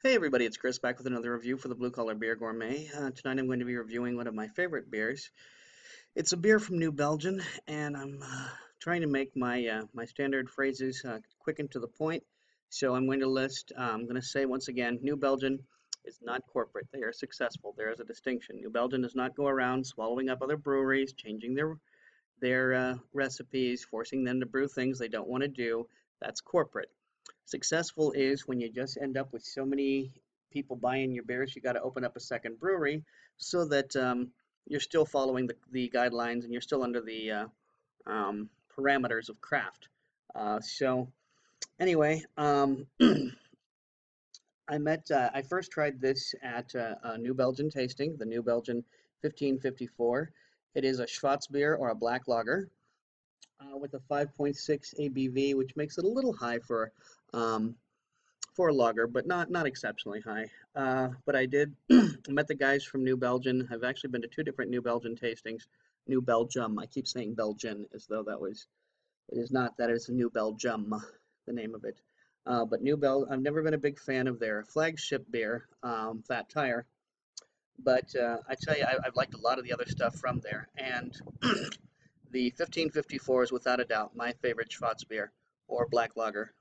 Hey everybody, it's Chris back with another review for the Blue Collar Beer Gourmet. Tonight I'm going to be reviewing one of my favorite beers. It's a beer from New Belgium, and I'm trying to make my standard phrases quick and to the point. So I'm going to list. I'm going to say once again, New Belgium is not corporate. They are successful. There is a distinction. New Belgium does not go around swallowing up other breweries, changing their recipes, forcing them to brew things they don't want to do. That's corporate. Successful is when you just end up with so many people buying your beers, you got to open up a second brewery so that you're still following the guidelines and you're still under the parameters of craft. So anyway, I first tried this at a New Belgium tasting, the New Belgium 1554. It is a schwarzbier or a black lager with a 5.6 ABV, which makes it a little high um, for a lager, but not exceptionally high. But I did met the guys from New Belgium. I've actually been to two different New Belgium tastings. New Belgium. I keep saying Belgian as though that was. It is not. That is New Belgium, the name of it. But I've never been a big fan of their flagship beer, Fat Tire. But I tell you, I've liked a lot of the other stuff from there. And the 1554 is without a doubt my favorite Schwarzbier or black lager.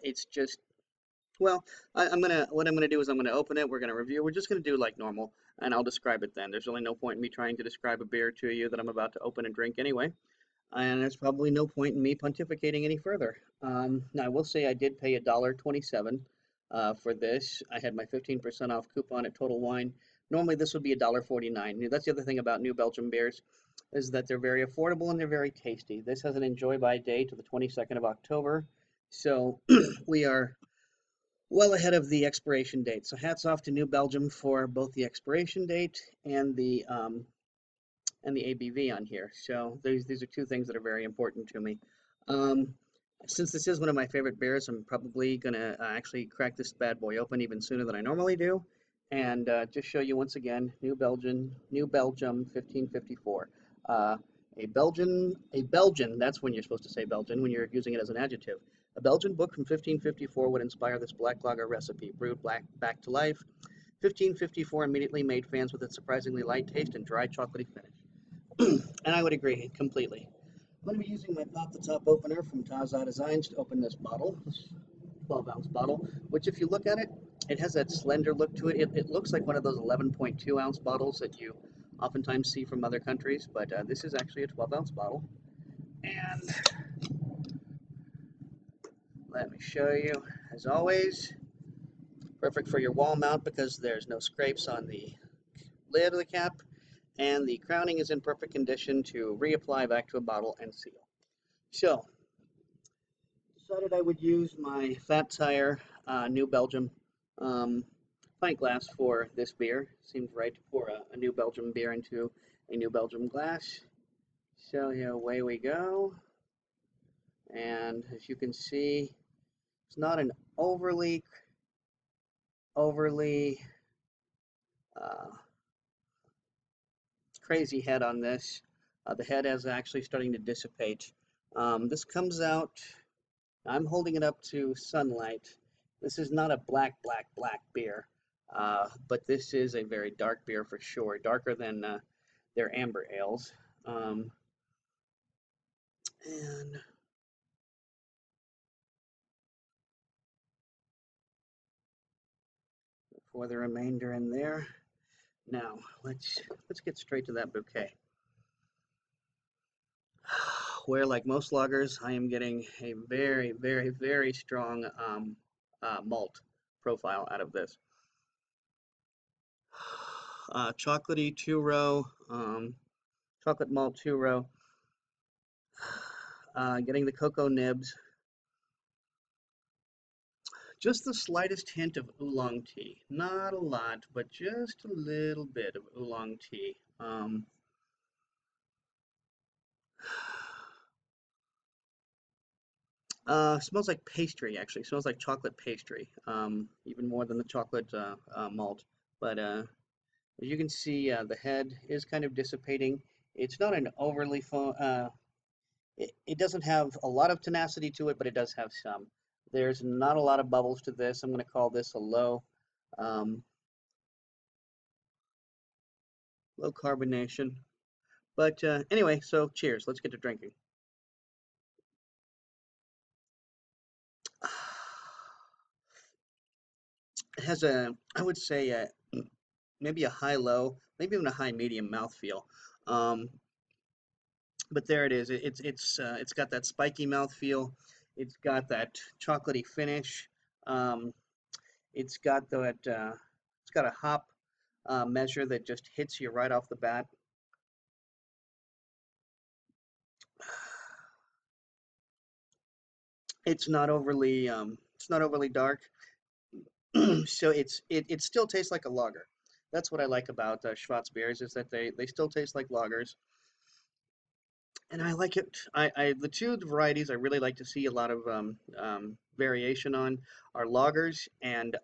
It's just well, what I'm gonna do is I'm gonna open it. We're gonna review. We're just gonna do like normal, and I'll describe it then. There's really no point in me trying to describe a beer to you that I'm about to open and drink anyway, and there's probably no point in me pontificating any further. Now I will say I did pay $1.27 for this. I had my 15% off coupon at Total Wine. Normally this would be $1.49. That's the other thing about New Belgium beers, is that they're very affordable and they're very tasty. This has an enjoy by date to the 22nd of October, so we are well ahead of the expiration date. So hats off to New Belgium for both the expiration date and the ABV on here. So these are two things that are very important to me. Um, since this is one of my favorite beers, I'm probably gonna actually crack this bad boy open even sooner than I normally do, and just show you once again New Belgium 1554. A Belgian. That's when you're supposed to say Belgian when you're using it as an adjective. A Belgian book from 1554 would inspire this black lager recipe, brewed back to life. 1554 immediately made fans with its surprisingly light taste and dry chocolatey finish. And I would agree completely. I'm going to be using my Pop the Top opener from Taza Designs to open this bottle, this 12-ounce bottle, which if you look at it, it has that slender look to it. It looks like one of those 11.2-ounce bottles that you oftentimes see from other countries, but this is actually a 12-ounce bottle. And let me show you, as always, perfect for your wall mount because there's no scrapes on the lid of the cap, and the crowning is in perfect condition to reapply back to a bottle and seal. So, decided I would use my Fat Tire New Belgium pint glass for this beer. Seemed right to pour a New Belgium beer into a New Belgium glass. So here, away we go. And as you can see, it's not an overly uh, crazy head on this. The head is actually starting to dissipate. This comes out, I'm holding it up to sunlight. This is not a black beer, but this is a very dark beer for sure, darker than their amber ales. And pour the remainder in there. Now let's get straight to that bouquet. Where, like most lagers, I am getting a very strong malt profile out of this. Chocolatey two-row, chocolate malt two-row. Getting the cocoa nibs. Just the slightest hint of oolong tea. Not a lot, but just a little bit of oolong tea. Smells like pastry, actually. Smells like chocolate pastry, even more than the chocolate malt. But as you can see, the head is kind of dissipating. It's not an overly it doesn't have a lot of tenacity to it, but it does have some. There's not a lot of bubbles to this. I'm going to call this a um, low carbonation. But anyway, so cheers. Let's get to drinking. It has I would say, maybe a high-low, maybe even a high-medium mouthfeel. Um, but there it is. It's got that spiky mouthfeel. It's got that chocolatey finish. Um, it's got that. It's got a hop measure that just hits you right off the bat. It's not overly dark. So it still tastes like a lager. That's what I like about schwarzbiers, is that they still taste like lagers, and I like it. The two varieties I really like to see a lot of variation on are lagers and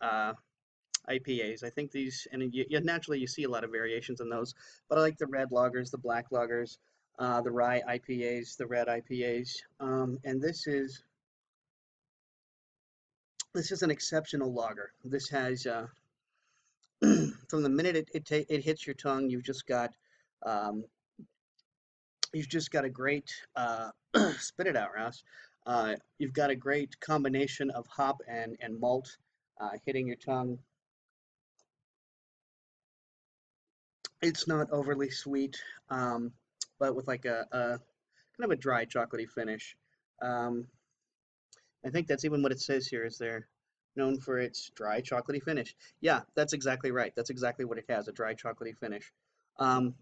IPAs. I think these, and naturally you see a lot of variations in those, but I like the red lagers, the black lagers, the rye IPAs, the red IPAs, and this is an exceptional lager. This has from the minute it hits your tongue, um, you've just got a great spit it out, Ross. You've got a great combination of hop and malt hitting your tongue. It's not overly sweet, but with like a kind of a dry chocolatey finish. Um, I think that's even what it says here. Is they're known for its dry chocolatey finish. Yeah, that's exactly right. That's exactly what it has, a dry chocolatey finish. Um,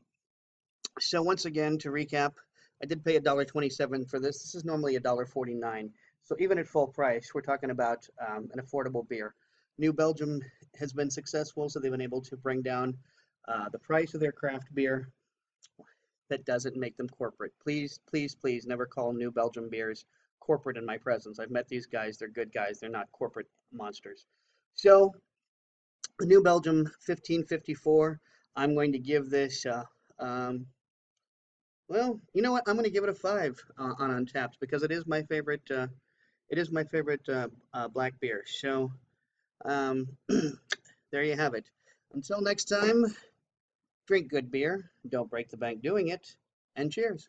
So once again, to recap, I did pay $1.27 for this. This is normally $1.49. So even at full price, we're talking about an affordable beer. New Belgium has been successful, so they've been able to bring down the price of their craft beer. That doesn't make them corporate. Please, please, please never call New Belgium beers corporate in my presence. I've met these guys. They're good guys. They're not corporate monsters. So the New Belgium 1554, I'm going to give this well, you know what? I'm going to give it a 5 on Untapped because it is my favorite. It is my favorite black beer. So um, there you have it. Until next time, drink good beer, don't break the bank doing it, and cheers.